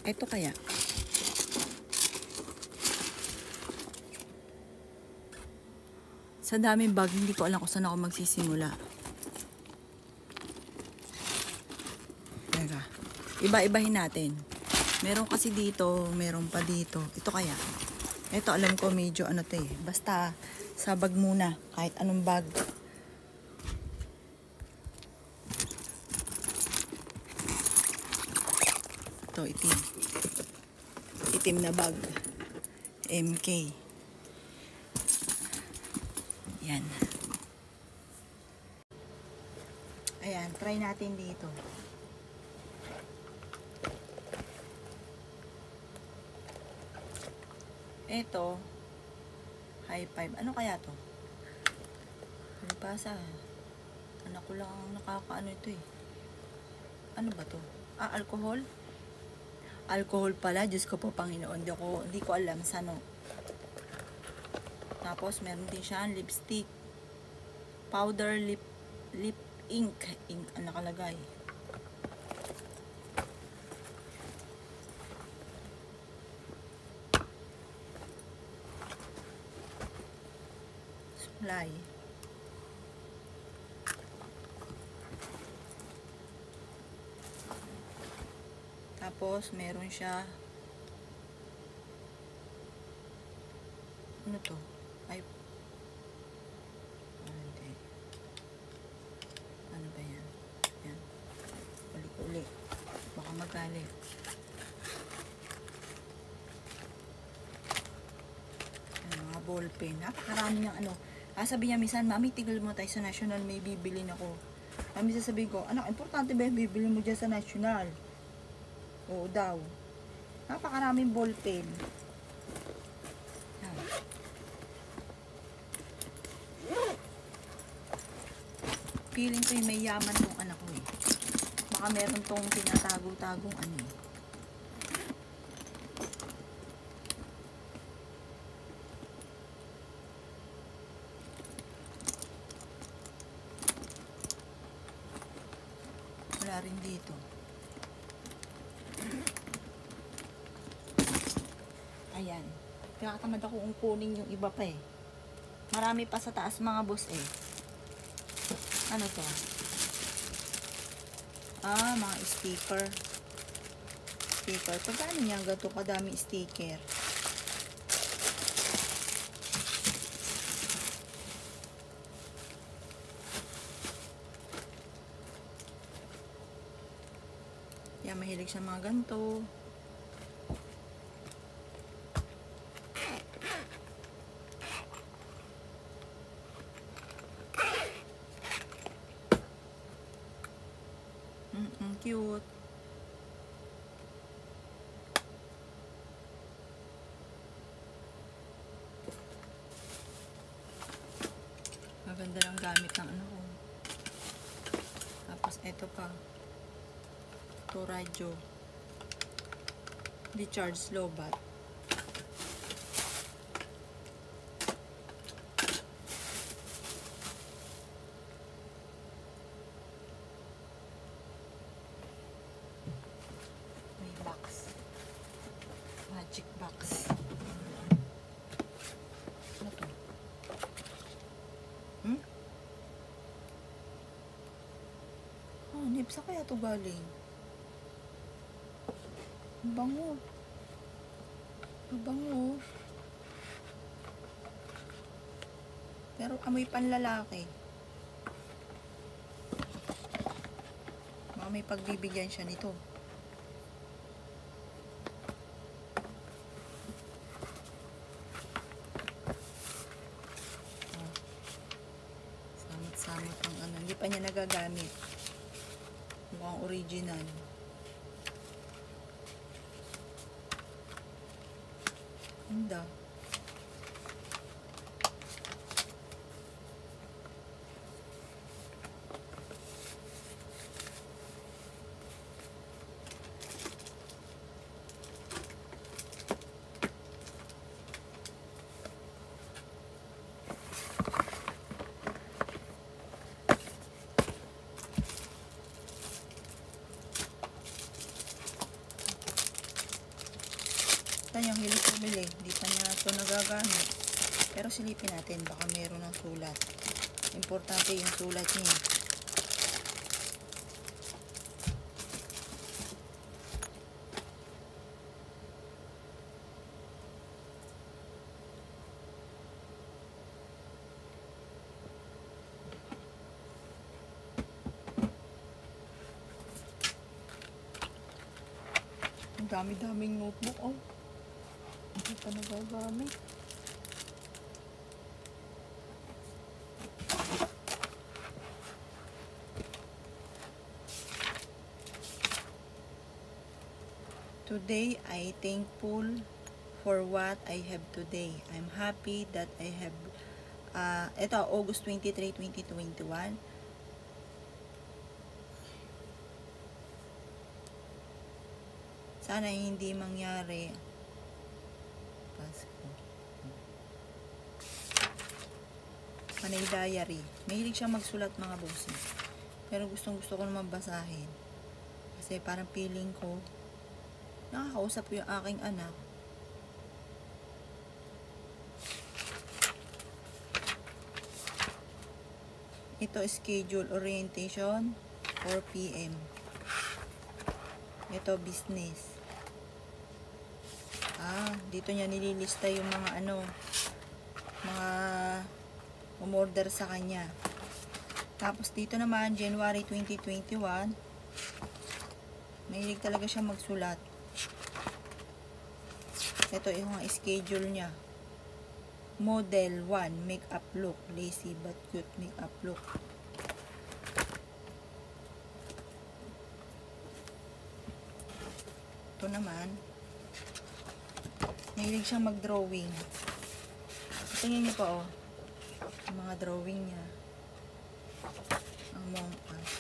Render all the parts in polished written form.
Ito kaya. Sa daming bag, hindi ko alam kung saan ako magsisimula. Teka, iba-ibahin natin. Meron kasi dito, meron pa dito. Ito kaya. Ito alam ko medyo ano to eh. Basta sa bag muna, kahit anong bag. Ito, itim. Itim na bag. MK. Yan. Ayan, try natin dito. Ito, high five. Ano kaya to? Palipasa. Anak ko lang ang nakakaano ito eh. Ano ba to? Ah, alcohol? Alcohol pala. Diyos ko po, Panginoon. Hindi ko alam sa ano. Tapos, meron din siya lipstick. Powder lip ink. Ink ang nakalagay. Supply. Tapos, meron siya ano to? Ay, hindi. Ano ba yan? Yan. Uli. Baka magalit. Mga ballpen. Napakarami niyang ano. Sabi niya, minsan, Mami, tigil mo tayo sa National, may bibilin ako. Mami, sasabihin ko, anak, importante ba yung bibili mo dyan sa National? Oo daw. Napakaraming ballpen. Feeling ko yung may yaman tong anak ko eh. Baka meron tong tinatago-tagong ano eh. Wala rin dito. Ayan. Pinakatamad ako kung kunin yung iba pa eh. Marami pa sa taas mga boss eh. Ano to? Ah, mga sticker. Sticker. Pagkano niya gato kadami sticker? Yan, mahilig siya mga ganito. Cute. Maganda lang gamit ng ano ko. Tapos ito pa. Ito radyo. Di charge slow bat. Magic box. Ano to? Oh, nipsa kaya to galing? Bango. Bango. Pero amoy panlalaki. Baka may pagbibigyan siya nito. Samit ang ano. Hindi pa niya nagagamit. Mukhang original. Ganda. Kanyang hilig bumili, hindi pa niya ito nagagamit. Pero silipin natin, baka meron ng sulat. Importante yung sulat niya. Ang dami-daming notebook, oh. Hindi pa nagagamit. Today, I thankful for what I have today. I'm happy that I have, ito, August 23, 2021. Sana hindi mangyari. Pasko. Panay diary. Mahilig siya magsulat, mga bossing. Pero gustong gusto ko naman basahin. Kasi parang feeling ko, nakakausap ko yung aking anak. Ito, schedule orientation, 4 PM. Ito, business. Dito niya nililista yung mga mga umorder sa kanya. Tapos dito naman, January 2021, mahilig talaga siya magsulat. Ito yung schedule niya. Model 1, makeup look. Lazy but cute makeup look. Ito naman, mahilig siyang mag-drawing. Tingnan niyo pa, oh. Yung mga drawing niya. Ang Among Us.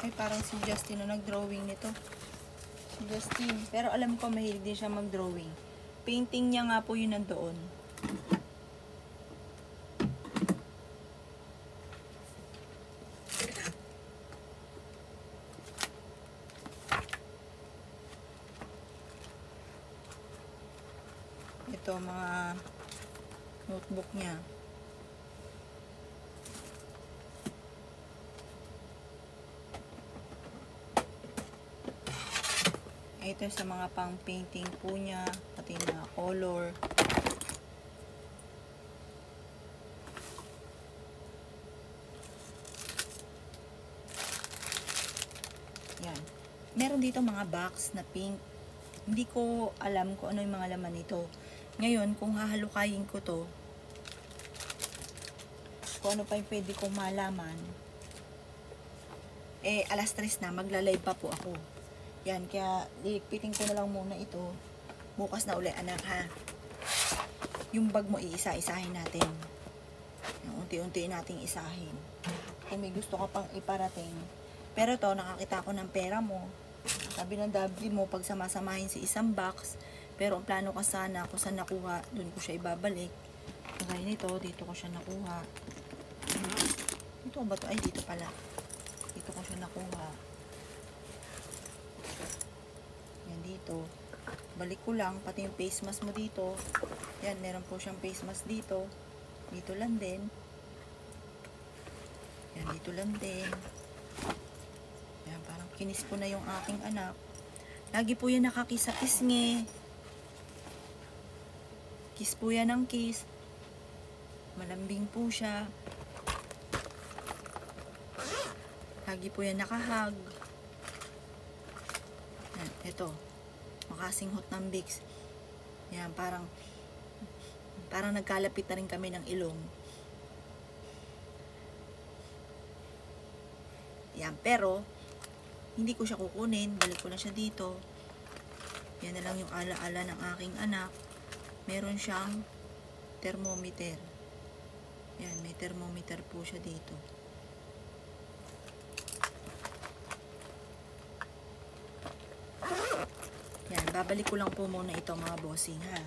Ay, parang si Justin na nag-drawing nito. Si Justin. Pero alam ko, mahilig din siya mag-drawing. Painting niya nga po yun nandoon. Ito, mga notebook niya. Ito sa mga pang painting po niya, pati na color. Yan. Meron dito mga box na pink. Hindi ko alam kung ano yung mga laman nito. Ngayon, kung hahalukayin ko to, kung ano pa yung pwede kong malaman, alas 3 na, magla-live pa po ako. Yan, kaya lipitin ko na lang muna ito. Bukas na uli, anak, ha. Yung bag mo, iisa-isahin natin. Yung unti-unti nating isahin. Kung may gusto ka pang iparating. Pero to, nakakita ko ng pera mo. Sabi ng W mo, pag samasamahin sa isang box. Pero ang plano ka sana, kung saan nakuha, dun ko siya ibabalik. Kagaya nito, dito ko siya nakuha. Dito ba to? Ay, dito pala. Dito ko siya nakuha. Dito, balik ko lang, pati yung face mask mo dito. Yan, meron po siyang face mask dito. Dito lang din. Yan, dito lang din. Yan, parang kinis ko na yung aking anak. Lagi po yan nakakis sa kisngi. Kiss po yan ng kiss. Malambing po siya. Lagi po yan nakahag. Yan, ito. Makasinghot ng Vicks. Yan, parang nagkalapit na rin kami ng ilong. Yan, pero hindi ko siya kukunin. Balik ko na siya dito. Yan na lang yung alaala ng aking anak. Meron siyang thermometer. Yan, may thermometer po siya dito. Yan, babalik ko lang po muna ito, mga bossing, ha.